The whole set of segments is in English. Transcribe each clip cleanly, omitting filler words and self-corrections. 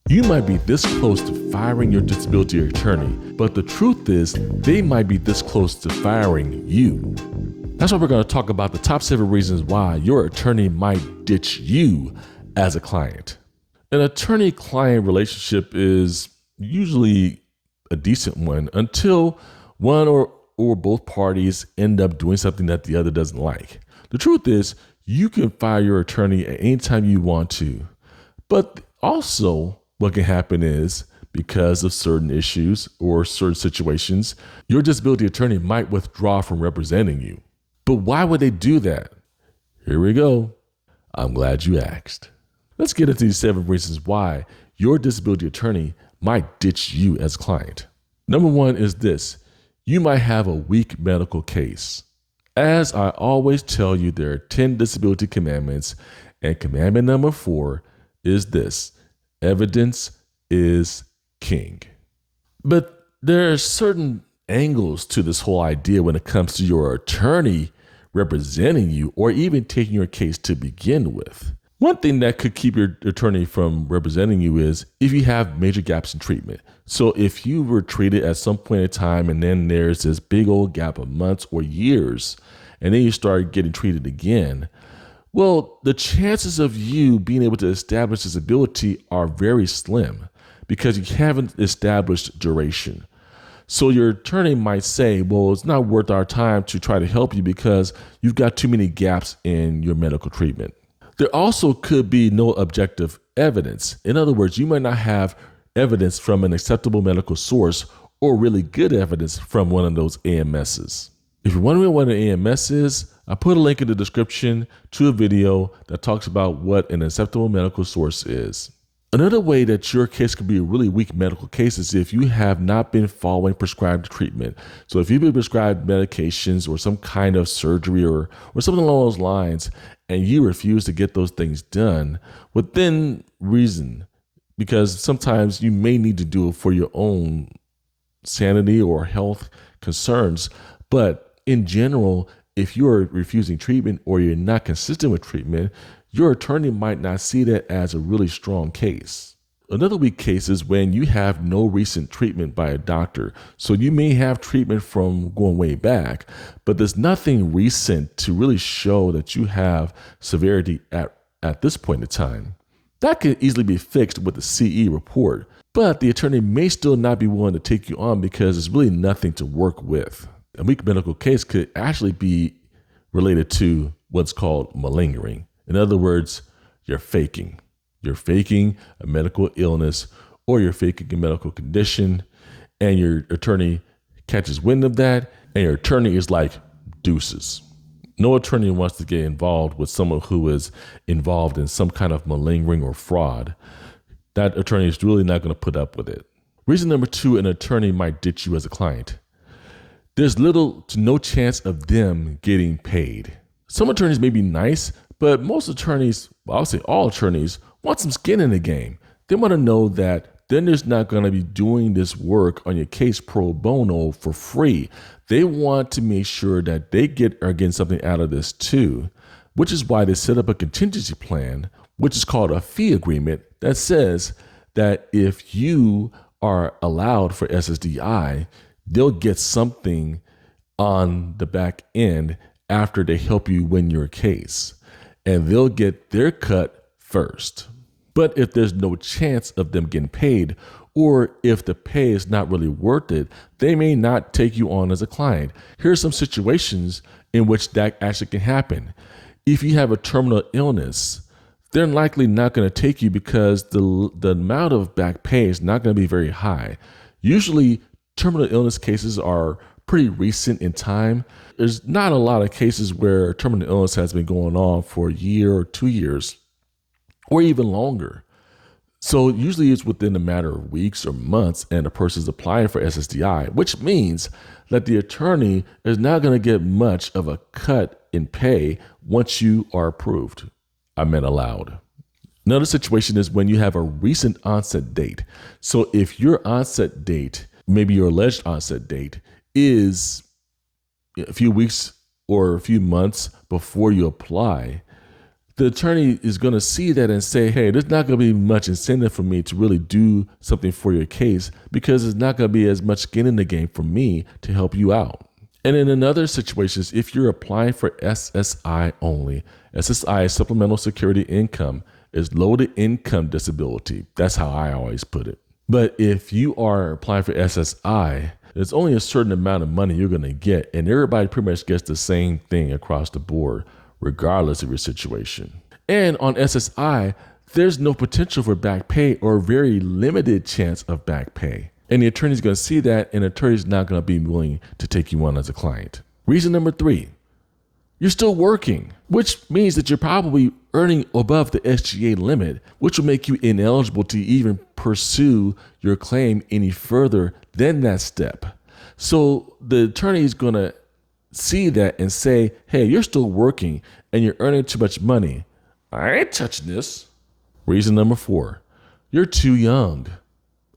You might be this close to firing your disability attorney, but the truth is they might be this close to firing you. That's why we're going to talk about the top 7 reasons why your attorney might ditch you as a client. An attorney-client relationship is usually a decent one until one or both parties end up doing something that the other doesn't like. The truth is, you can fire your attorney at any time you want to, but also what can happen is, because of certain issues or certain situations, your disability attorney might withdraw from representing you. But why would they do that? Here we go. I'm glad you asked. Let's get into these 7 reasons why your disability attorney might ditch you as a client. Number 1 is this: you might have a weak medical case. As I always tell you, there are 10 disability commandments, and commandment number 4 is this: evidence is king. But there are certain angles to this whole idea when it comes to your attorney representing you or even taking your case to begin with. One thing that could keep your attorney from representing you is if you have major gaps in treatment. So if you were treated at some point in time and then there's this big old gap of months or years, and then you start getting treated again, well, the chances of you being able to establish disability are very slim because you haven't established duration. So your attorney might say, well, it's not worth our time to try to help you because you've got too many gaps in your medical treatment. There also could be no objective evidence. In other words, you might not have evidence from an acceptable medical source or really good evidence from one of those AMSs. If you're wondering what an AMS is, I put a link in the description to a video that talks about what an acceptable medical source is. Another way that your case could be a really weak medical case is if you have not been following prescribed treatment. So if you've been prescribed medications or some kind of surgery or something along those lines, and you refuse to get those things done within reason, because sometimes you may need to do it for your own sanity or health concerns, but in general, if you're refusing treatment or you're not consistent with treatment, your attorney might not see that as a really strong case. Another weak case is when you have no recent treatment by a doctor. So you may have treatment from going way back, but there's nothing recent to really show that you have severity at this point in time. That can easily be fixed with a CE report, but the attorney may still not be willing to take you on because there's really nothing to work with. A weak medical case could actually be related to what's called malingering. In other words, you're faking. You're faking a medical illness or you're faking a medical condition, and your attorney catches wind of that, and your attorney is like, deuces. No attorney wants to get involved with someone who is involved in some kind of malingering or fraud. That attorney is really not going to put up with it. Reason number 2, an attorney might ditch you as a client. There's little to no chance of them getting paid. Some attorneys may be nice, but most attorneys, well, I'll say all attorneys, want some skin in the game. They want to know that they're just not going to be doing this work on your case pro bono for free. They want to make sure that they are getting something out of this too, which is why they set up a contingency plan, which is called a fee agreement, that says that if you are allowed for SSDI, they'll get something on the back end after they help you win your case, and they'll get their cut first. But if there's no chance of them getting paid, or if the pay is not really worth it, they may not take you on as a client. Here are some situations in which that actually can happen. If you have a terminal illness, they're likely not going to take you because the amount of back pay is not going to be very high. Usually, terminal illness cases are pretty recent in time. There's not a lot of cases where terminal illness has been going on for a year or 2 years or even longer. So usually it's within a matter of weeks or months and a person's applying for SSDI, which means that the attorney is not going to get much of a cut in pay once you are approved. I meant allowed. Another situation is when you have a recent onset date. So if your onset date, maybe your alleged onset date, is a few weeks or a few months before you apply, the attorney is going to see that and say, hey, there's not going to be much incentive for me to really do something for your case because there's not going to be as much skin in the game for me to help you out. And in other situations, if you're applying for SSI only, SSI is supplemental security income, is low to income disability. That's how I always put it. But if you are applying for SSI, there's only a certain amount of money you're going to get, and everybody pretty much gets the same thing across the board, regardless of your situation. And on SSI, there's no potential for back pay or very limited chance of back pay. And the attorney's going to see that, and the attorney's not going to be willing to take you on as a client. Reason number 3, you're still working, which means that you're probably earning above the SGA limit, which will make you ineligible to even pursue your claim any further than that step. So the attorney is going to see that and say, hey, you're still working and you're earning too much money. I ain't touching this. Reason number 4, you're too young.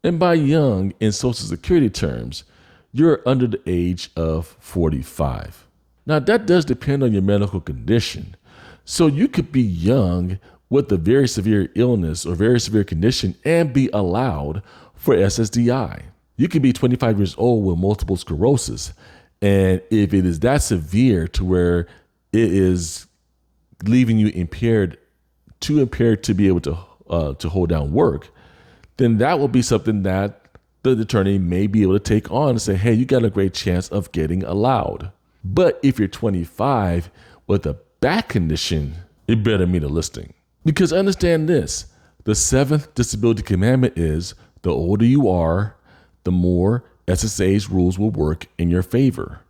And by young in Social Security terms, you're under the age of 45. Now that does depend on your medical condition. So you could be young with a very severe illness or very severe condition and be allowed for SSDI. You could be 25 years old with multiple sclerosis. And if it is that severe to where it is leaving you too impaired to be able to hold down work, then that will be something that the attorney may be able to take on and say, hey, you got a great chance of getting allowed. But if you're 25 with a back condition, it better meet a listing. Because understand this, the 7th disability commandment is the older you are, the more SSA's rules will work in your favor.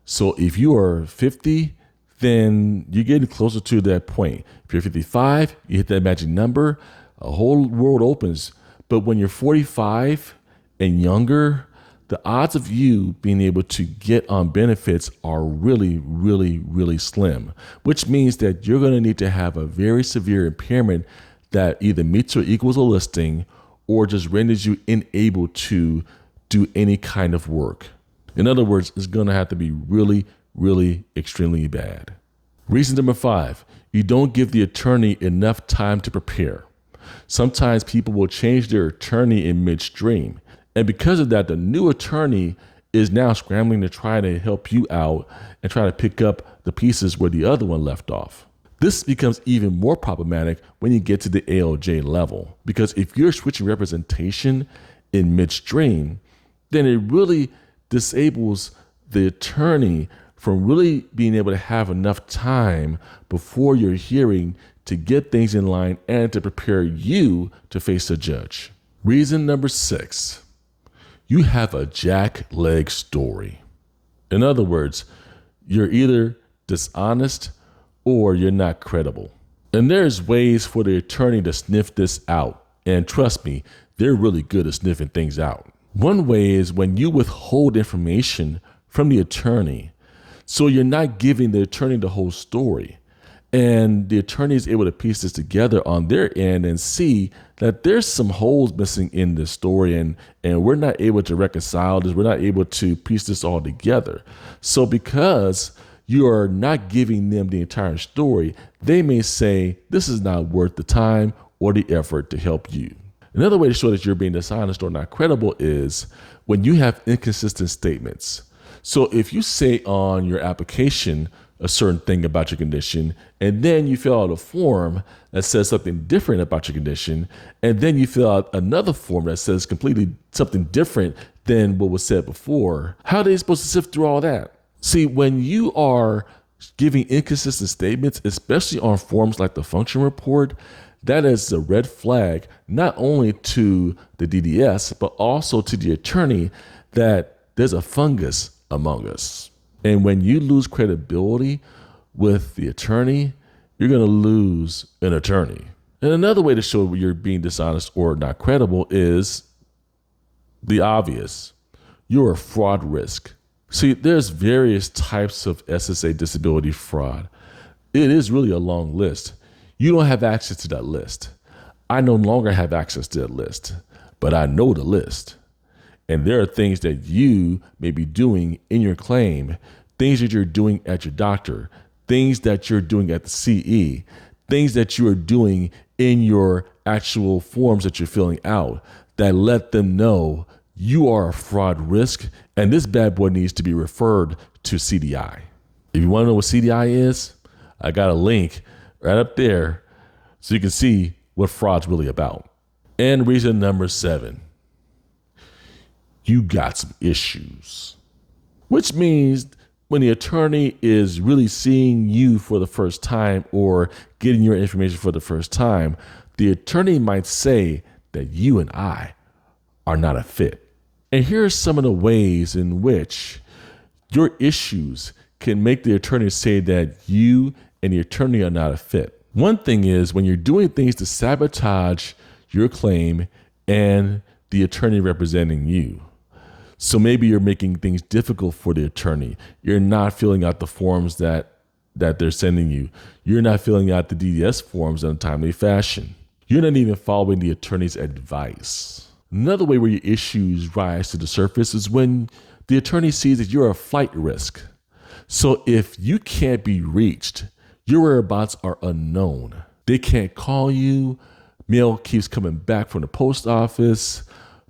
So if you are 50, then you're getting closer to that point. If you're 55, you hit that magic number, a whole world opens. But when you're 45 and younger, the odds of you being able to get on benefits are really, really, really slim, which means that you're going to need to have a very severe impairment that either meets or equals a listing or just renders you unable to do any kind of work. In other words, it's going to have to be really, really extremely bad. Reason number 5, you don't give the attorney enough time to prepare. Sometimes people will change their attorney in midstream. And because of that, the new attorney is now scrambling to try to help you out and try to pick up the pieces where the other one left off. This becomes even more problematic when you get to the ALJ level, because if you're switching representation in midstream, then it really disables the attorney from really being able to have enough time before your hearing to get things in line and to prepare you to face a judge. Reason number 6, you have a jackleg story. In other words, you're either dishonest or you're not credible. And there's ways for the attorney to sniff this out. And trust me, they're really good at sniffing things out. One way is when you withhold information from the attorney. So you're not giving the attorney the whole story. And the attorney is able to piece this together on their end and see that there's some holes missing in this story, and we're not able to reconcile this. We're not able to piece this all together. So because you are not giving them the entire story, they may say, this is not worth the time or the effort to help you. Another way to show that you're being dishonest or not credible is when you have inconsistent statements. So if you say on your application a certain thing about your condition, and then you fill out a form that says something different about your condition, and then you fill out another form that says completely something different than what was said before, how are they supposed to sift through all that? See, when you are giving inconsistent statements, especially on forms like the function report, that is a red flag, not only to the DDS, but also to the attorney that there's a fungus among us. And when you lose credibility with the attorney, you're going to lose an attorney. And another way to show you're being dishonest or not credible is the obvious. You're a fraud risk. See, there's various types of SSA disability fraud. It is really a long list. You don't have access to that list. I no longer have access to that list, but I know the list. And there are things that you may be doing in your claim, things that you're doing at your doctor, things that you're doing at the CE, things that you are doing in your actual forms that you're filling out that let them know you are a fraud risk and this bad boy needs to be referred to CDI. If you want to know what CDI is, I got a link right up there so you can see what fraud's really about. And reason number 7, you got some issues, which means when the attorney is really seeing you for the first time or getting your information for the first time, the attorney might say that you and I are not a fit. And here are some of the ways in which your issues can make the attorney say that you and the attorney are not a fit. One thing is when you're doing things to sabotage your claim and the attorney representing you. So maybe you're making things difficult for the attorney. You're not filling out the forms that they're sending you. You're not filling out the DDS forms in a timely fashion. You're not even following the attorney's advice. Another way where your issues rise to the surface is when the attorney sees that you're a flight risk. So if you can't be reached, your whereabouts are unknown. They can't call you. Mail keeps coming back from the post office.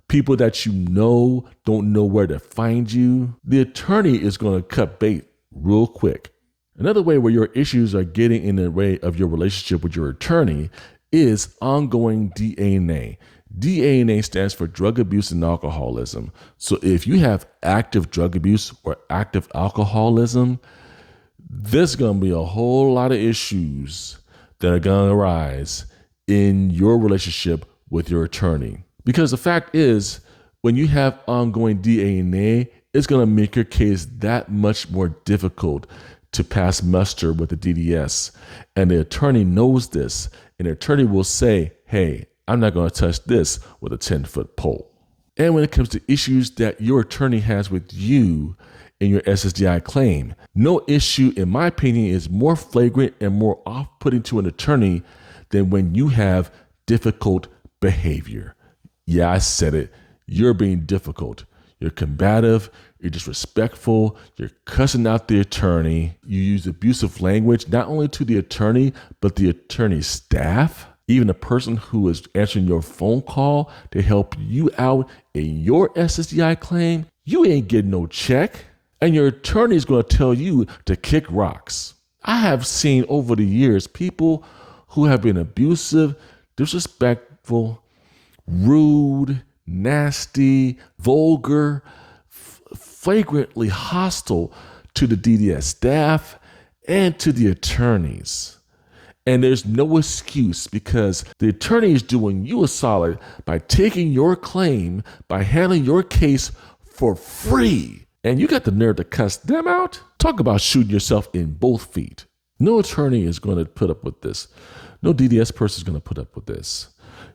People that you know don't know where to find you. The attorney is going to cut bait real quick. Another way where your issues are getting in the way of your relationship with your attorney is ongoing DNA. DNA stands for drug abuse and alcoholism. So if you have active drug abuse or active alcoholism, there's going to be a whole lot of issues that are going to arise in your relationship with your attorney. Because the fact is, when you have ongoing DNA, it's going to make your case that much more difficult to pass muster with the DDS. And the attorney knows this. And the attorney will say, hey, I'm not going to touch this with a 10-foot pole. And when it comes to issues that your attorney has with you in your SSDI claim, no issue, in my opinion, is more flagrant and more off-putting to an attorney than when you have difficult behavior. Yeah, I said it. You're being difficult. You're combative. You're disrespectful. You're cussing out the attorney. You use abusive language, not only to the attorney, but the attorney's staff, even the person who is answering your phone call to help you out in your SSDI claim. You ain't getting no check. And your attorney is going to tell you to kick rocks. I have seen over the years people who have been abusive, disrespectful, rude, nasty, vulgar, flagrantly hostile to the DDS staff and to the attorneys. And there's no excuse because the attorney is doing you a solid by taking your claim, by handling your case for free. And you got the nerve to cuss them out? Talk about shooting yourself in both feet. No attorney is going to put up with this. No DDS person is going to put up with this.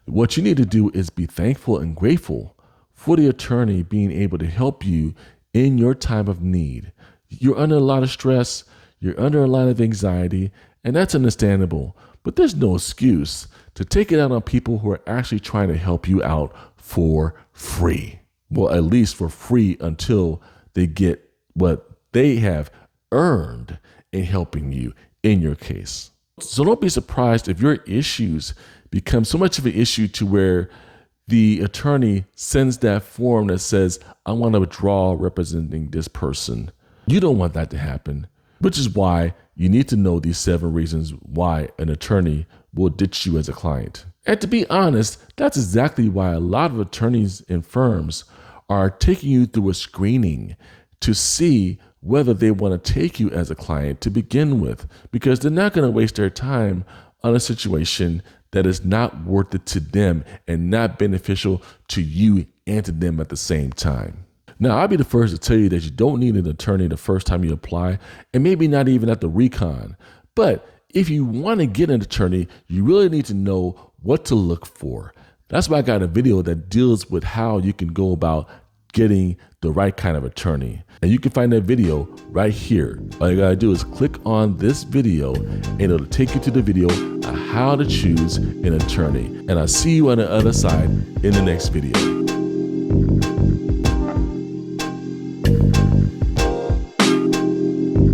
What you need to do is be thankful and grateful for the attorney being able to help you in your time of need. You're under a lot of stress, you're under a lot of anxiety, and that's understandable. But there's no excuse to take it out on people who are actually trying to help you out for free. Well, at least for free until they get what they have earned in helping you in your case. So don't be surprised if your issues become so much of an issue to where the attorney sends that form that says, I want to withdraw representing this person. You don't want that to happen, which is why you need to know these 7 reasons why an attorney will ditch you as a client. And to be honest, that's exactly why a lot of attorneys and firms are taking you through a screening to see whether they want to take you as a client to begin with, because they're not going to waste their time on a situation that is not worth it to them and not beneficial to you and to them at the same time. Now, I'll be the first to tell you that you don't need an attorney the first time you apply, and maybe not even at the recon. But if you want to get an attorney, you really need to know what to look for. That's why I got a video that deals with how you can go about getting the right kind of attorney. And you can find that video right here. All you gotta do is click on this video and it'll take you to the video on how to choose an attorney. And I'll see you on the other side in the next video.